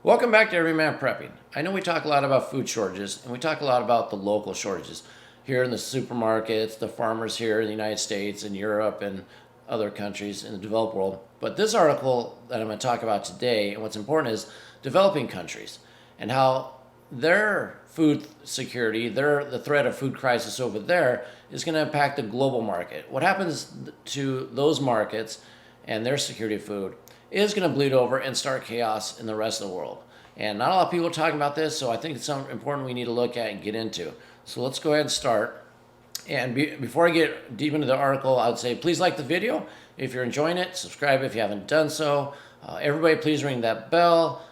Welcome back to Everyman Prepping. I know we talk a lot about food shortages, and we talk a lot about the local shortages here in the supermarkets, the farmers here in the United States and Europe and other countries in the developed world. But this article that I'm going to talk about today, and what's important, is developing countries and how their food security, the threat of food crisis over there is going to impact the global market. What happens to those markets and their security of food is going to bleed over and start chaos in the rest of the world. And not a lot of people are talking about this, so I think it's something important we need to look at and get into. So let's go ahead and start. And before I get deep into the article, I would say please like the video if you're enjoying it. Subscribe if you haven't done so. Everybody, please ring that bell.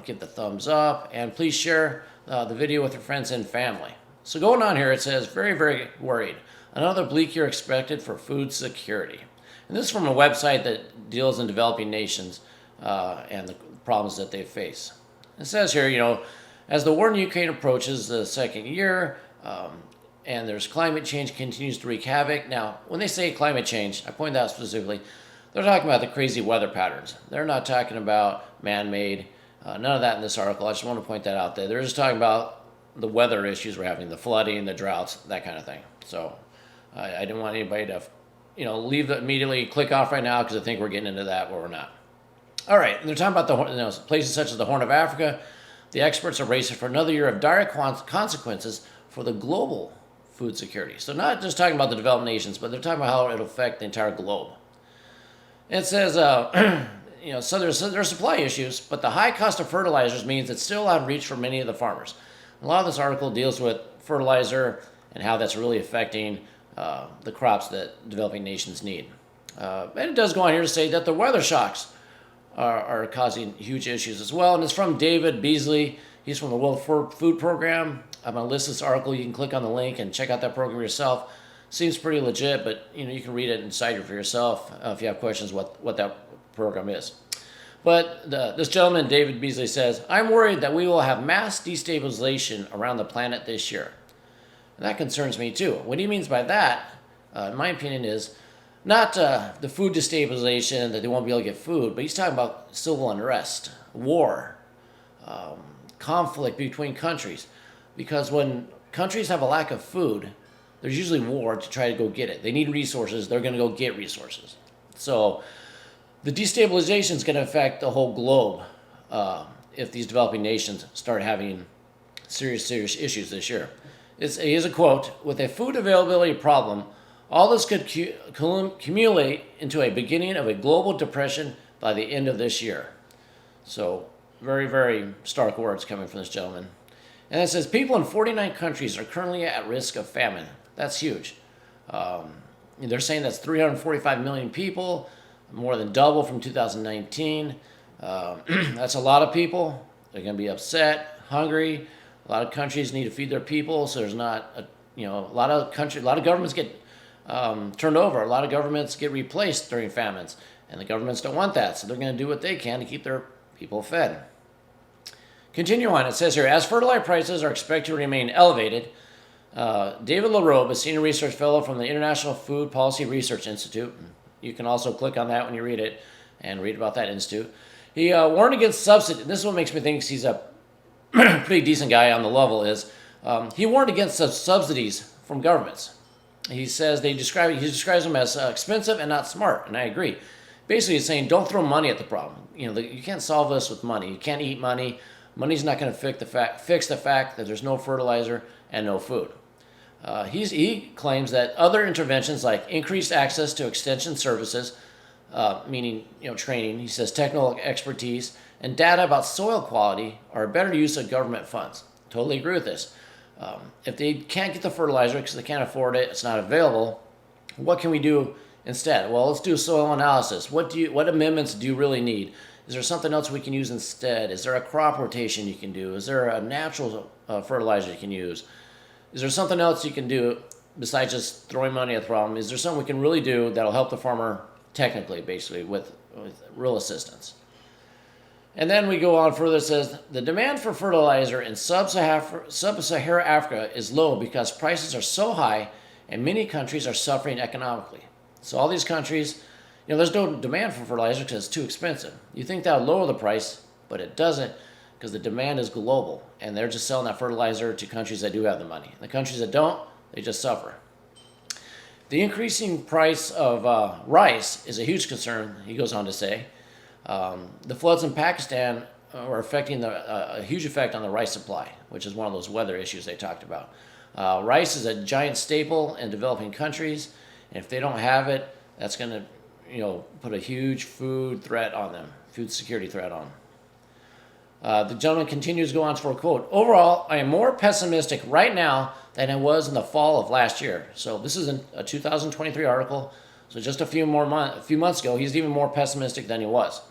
Give the thumbs up, and please share the video with your friends and family. So going on here, it says, very, very worried. Another bleak year expected for food security. And this is from a website that deals in developing nations and the problems that they face. It says here, as the war in Ukraine approaches the second year, and there's climate change continues to wreak havoc. Now, when they say climate change, I point out specifically, they're talking about the crazy weather patterns. They're not talking about man-made, none of that in this article. I just want to point that out there. They're just talking about the weather issues we're having, the flooding, the droughts, that kind of thing. So I didn't want anybody to leave it immediately, click off right now because I think we're getting into that where we're not. All right, and they're talking about the places such as the Horn of Africa. The experts are racing for another year of direct consequences for the global food security. So not just talking about the developed nations, but they're talking about how it'll affect the entire globe. And it says, so there's supply issues, but the high cost of fertilizers means it's still out of reach for many of the farmers. A lot of this article deals with fertilizer and how that's really affecting the crops that developing nations need. And it does go on here to say that the weather shocks are causing huge issues as well. And it's from David Beasley. He's from the World Food Program. I'm going to list this article. You can click on the link and check out that program yourself. Seems pretty legit, but you can read it and cite it for yourself if you have questions what that program is. But this gentleman, David Beasley, says, I'm worried that we will have mass destabilization around the planet this year. And that concerns me too. What he means by that, in my opinion, is not the food destabilization, that they won't be able to get food, but he's talking about civil unrest, war, conflict between countries. Because when countries have a lack of food, there's usually war to try to go get it. They need resources, they're going to go get resources. So the destabilization is going to affect the whole globe if these developing nations start having serious issues this year. Here's a quote, with a food availability problem, all this could accumulate into a beginning of a global depression by the end of this year. So very, very stark words coming from this gentleman. And it says people in 49 countries are currently at risk of famine. That's huge. They're saying that's 345 million people, more than double from 2019. That's a lot of people. They're going to be upset, hungry. A lot of countries need to feed their people, so there's not a lot of governments get turned over. A lot of governments get replaced during famines, and the governments don't want that, so they're going to do what they can to keep their people fed. Continue on. It says here, as fertilizer prices are expected to remain elevated, David LaRobe, a senior research fellow from the International Food Policy Research Institute, you can also click on that when you read it and read about that institute. He warned against subsidy. This is what makes me think he's a pretty decent guy on the level. He warned against subsidies from governments. He says he describes them as expensive and not smart, and I agree. Basically, he's saying don't throw money at the problem. You can't solve this with money. You can't eat money. Money's not going to fix the fact that there's no fertilizer and no food. He claims that other interventions like increased access to extension services, meaning training, he says technical expertise, and data about soil quality are a better use of government funds. Totally agree with this. If they can't get the fertilizer because they can't afford it, it's not available, what can we do instead? Well, let's do a soil analysis. What amendments do you really need? Is there something else we can use instead? Is there a crop rotation you can do? Is there a natural fertilizer you can use? Is there something else you can do besides just throwing money at the problem? Is there something we can really do that'll help the farmer technically, basically, with real assistance? And then we go on further. It says, the demand for fertilizer in sub-Saharan Africa is low because prices are so high and many countries are suffering economically. So all these countries, there's no demand for fertilizer because it's too expensive. You think that would lower the price, but it doesn't. because the demand is global, and they're just selling that fertilizer to countries that do have the money. The countries that don't, they just suffer. The increasing price of rice is a huge concern, he goes on to say. The floods in Pakistan are affecting a huge effect on the rice supply, which is one of those weather issues they talked about. Rice is a giant staple in developing countries, and if they don't have it, that's going to, put a huge food threat on them, food security threat on them. The gentleman continues to go on for a quote. Overall, I am more pessimistic right now than I was in the fall of last year. So this is a 2023 article. So just a few months ago, he's even more pessimistic than he was.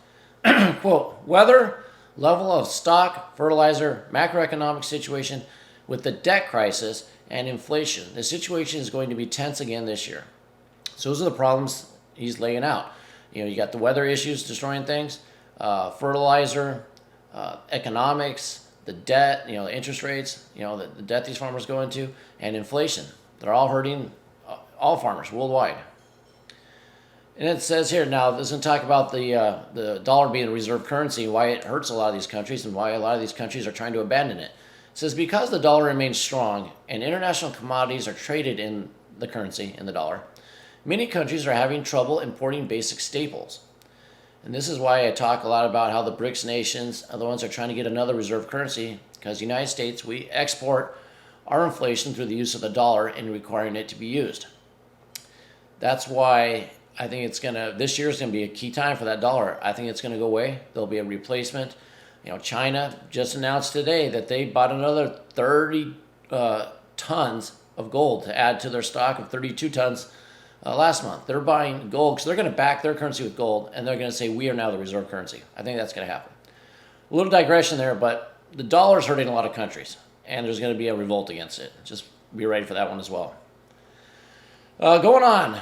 Quote, weather, level of stock, fertilizer, macroeconomic situation with the debt crisis and inflation. The situation is going to be tense again this year. So those are the problems he's laying out. You got the weather issues destroying things, fertilizer, economics, the debt, the interest rates, the debt these farmers go into, and inflation. They're all hurting all farmers worldwide. And it says here, now this is talk about the dollar being a reserve currency, why it hurts a lot of these countries and why a lot of these countries are trying to abandon it. It says because the dollar remains strong and international commodities are traded in the currency, in the dollar, many countries are having trouble importing basic staples. And this is why I talk a lot about how the BRICS nations are the ones that are trying to get another reserve currency, because the United States, we export our inflation through the use of the dollar and requiring it to be used. That's why I think this year is going to be a key time for that dollar. I think it's going to go away. There'll be a replacement. China just announced today that they bought another 30 tons of gold to add to their stock of 32 tons last month. They're buying gold because they're going to back their currency with gold, and they're going to say, we are now the reserve currency. I think that's going to happen. A little digression there, but the dollar is hurting a lot of countries, and there's going to be a revolt against it. Just be ready for that one as well. Going on.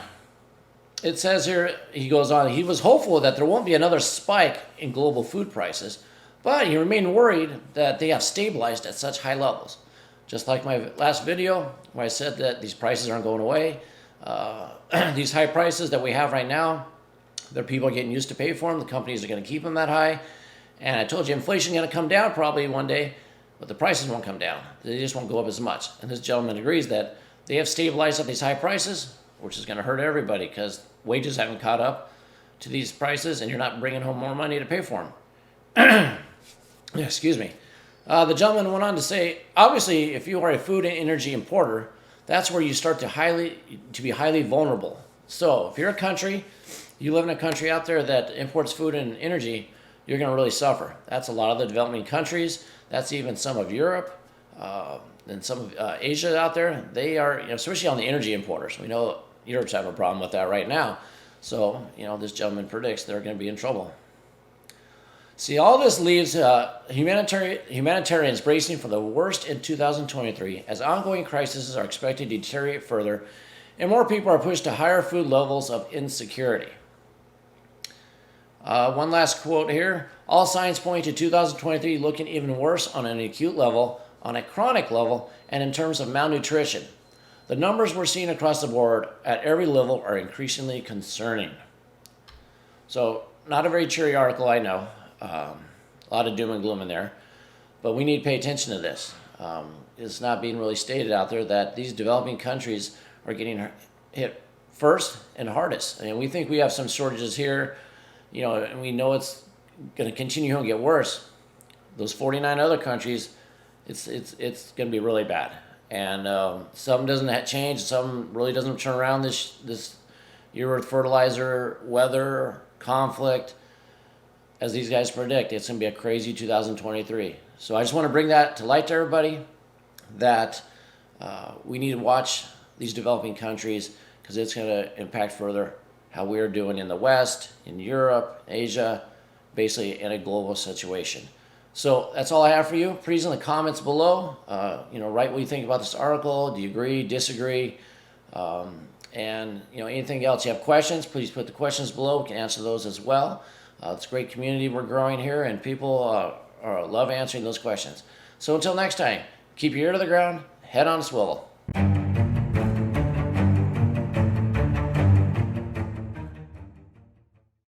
It says here, he goes on, he was hopeful that there won't be another spike in global food prices, but he remained worried that they have stabilized at such high levels. Just like my last video where I said that these prices aren't going away. These high prices that we have right now, people are getting used to pay for them. The companies are going to keep them that high. And I told you inflation is going to come down probably one day, but the prices won't come down. They just won't go up as much. And this gentleman agrees that they have stabilized at these high prices, which is going to hurt everybody because wages haven't caught up to these prices and you're not bringing home more money to pay for them. Excuse me. The gentleman went on to say, obviously, if you are a food and energy importer, that's where you start to be highly vulnerable. So if you're a country, you live in a country out there that imports food and energy, you're going to really suffer. That's a lot of the developing countries. That's even some of Europe and some of Asia out there. They are, especially on the energy importers. We know Europe's having a problem with that right now. So, this gentleman predicts they're going to be in trouble. See, all this leaves humanitarians bracing for the worst in 2023 as ongoing crises are expected to deteriorate further and more people are pushed to higher food levels of insecurity. One last quote here. All signs point to 2023 looking even worse on an acute level, on a chronic level, and in terms of malnutrition. The numbers we're seeing across the board at every level are increasingly concerning. So, not a very cheery article, I know. A lot of doom and gloom in there. But we need to pay attention to this. It's not being really stated out there that these developing countries are getting hit first and hardest. I mean, we think we have some shortages here, and we know it's going to continue and get worse. Those 49 other countries, it's going to be really bad. And some doesn't change, some really doesn't turn around this year with fertilizer, weather, conflict. As these guys predict, it's going to be a crazy 2023. So I just want to bring that to light to everybody, that we need to watch these developing countries because it's going to impact further how we're doing in the West, in Europe, Asia, basically in a global situation. So that's all I have for you. Please in the comments below, write what you think about this article. Do you agree, disagree? And anything else. You have questions, please put the questions below. We can answer those as well. It's a great community we're growing here, and people love answering those questions. So until next time, keep your ear to the ground, head on a swivel.